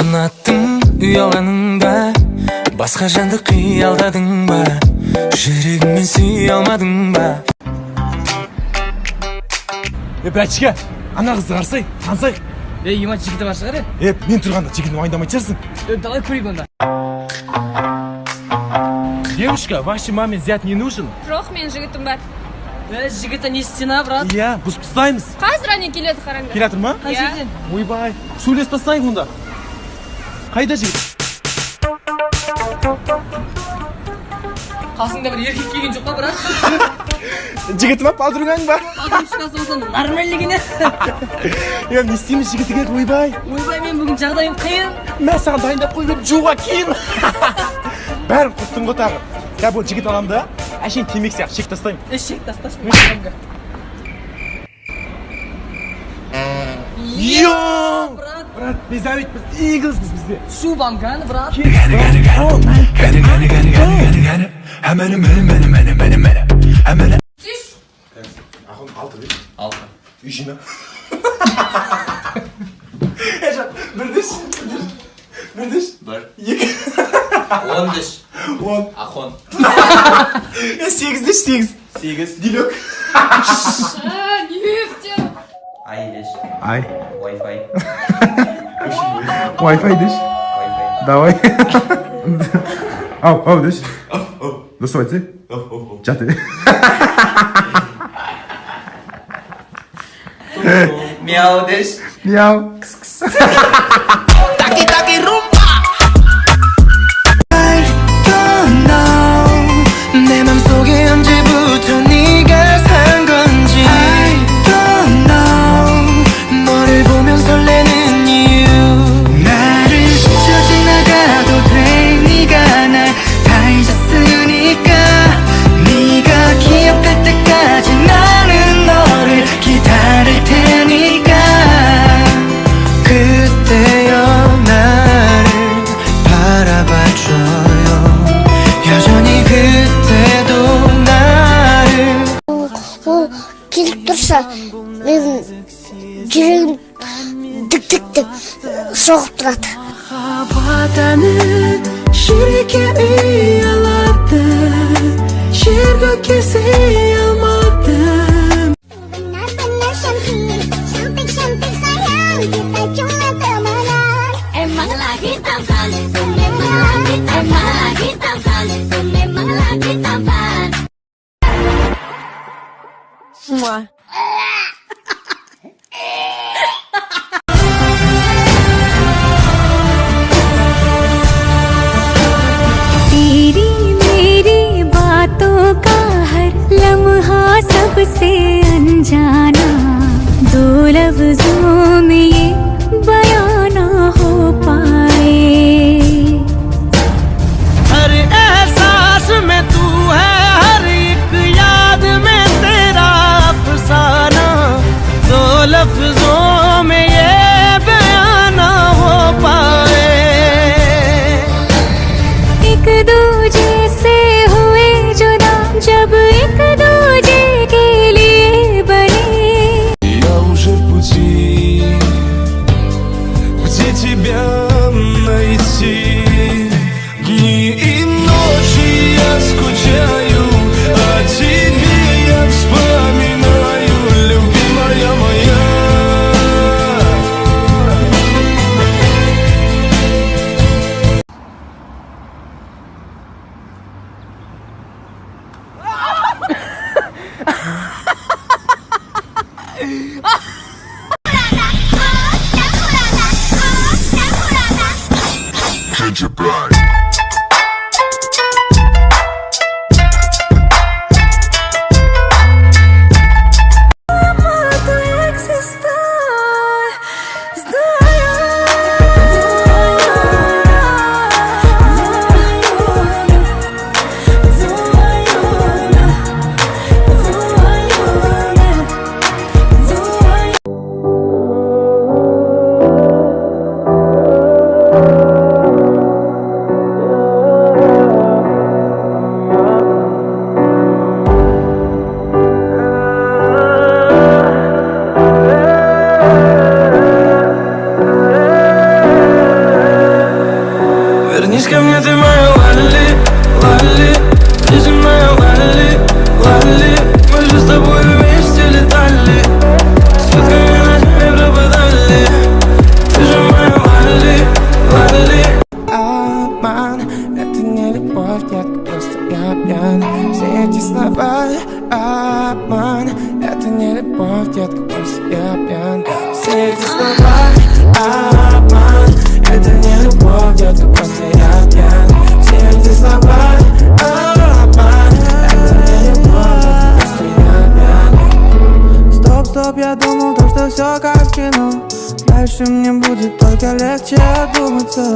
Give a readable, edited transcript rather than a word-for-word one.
ұнаттым ұялғаныңда, басқа жанды қиялдадың ба, жүрегіңмен сүйе алмадың ба? Бәтшіге, ана қызды қарсай, танысайық. Иман жігіті бар шығар? Мен тұрғанда жігітін уайымдамай шығарсың. Давай көрейік онда. Девушка, вашей маме зять не нужен? Жоқ, мен жігітім бар. Жігіті не істена, брат? Иә, бұз пыстаймыз. Қазір әне келеді қараңдар. Келатыр ма? Иә. Ойбай, сөйлес бастайық онда. Қайда жігіт? Қасыңда бір еркек келген жоқ па, брат? Жігіті ма, подругаң ба? Подругашкасы болсын, нормальный не Не істейміз жігіті келеді, ойбай. Ойбай, мен бүгін жағдайым қиын. Мен саған дайындап қойып жуға кейін. Бәрін құрттың ғой тағы. Я бұл жігіт аламды, әшейін темек сияқты шек тастаймын. Шек тасташы. Йооо! Брат, біз әуетпіз, иғызбыз бізде. Шу бамганы, брат. Түш! Ақын, 6 бет. 6. Үйшіна. Бірдіш. Бірдіш. Бір. 2. 10 деш. 10. Ахон. 8 деш, 8. 8. Дилек. Не өфтем! Ай деш. Ай. Wi-Fi. Wi-Fi деш. Wi-Fi. Давай. Ау деш. Дұрыс айтсай. Жаты. Мяу деш. Мяу. Taki rumba. 내 맘속에 언제부터 네가 산 건지 I don't know 너를 보면 설레는 이유 나를 스쳐 지나가도 돼 네가 날 다 잊었으니까 네가 기억할 때까지 나는 너를 기다릴 테니까 그때여 나를 바라봐줘요 여전히 그때도 나를 келіп тұрса менің жүрегім дік соғып тұрады. 바다는 쉽게 위험하다 즐겁게 쓰여먹다 Emang lagi tampan, memang lagi tampan, memang lagi tampan. Semua. तेरी मेरी बातों का हर लम्हा सबसे अनजाना दो लफ्जों में ये बयां ना हो पाए हर एहसास में तू है हर एक याद में तेरा अफसाना दो लफ्जों में ये बयां ना हो पाए एक दूजे से हुए जुदा जब एक दूजे के लिए बने Я уже в пути, где тебя найти? Дни и ночи я скучаю, о тебе я вспоминаю, любимая моя. Вернись ко мне, ты моя Лали, Лали, неземная Лали, Лали. Мы же с тобой вместе летали, сутками ночами пропадали. Ты же моя Лали, Лали. Обман, это не любовь, детка, просто я пьян. Все эти слова, обман, это не любовь, детка, просто я пьян. Все эти слова, обман, это не любовь, детка, просто я пьян. Все эти слова, обман, это не любовь, детка, просто я пьян. Стоп, стоп, я думал, то, что все как в кино. Дальше мне будет только легче одуматься.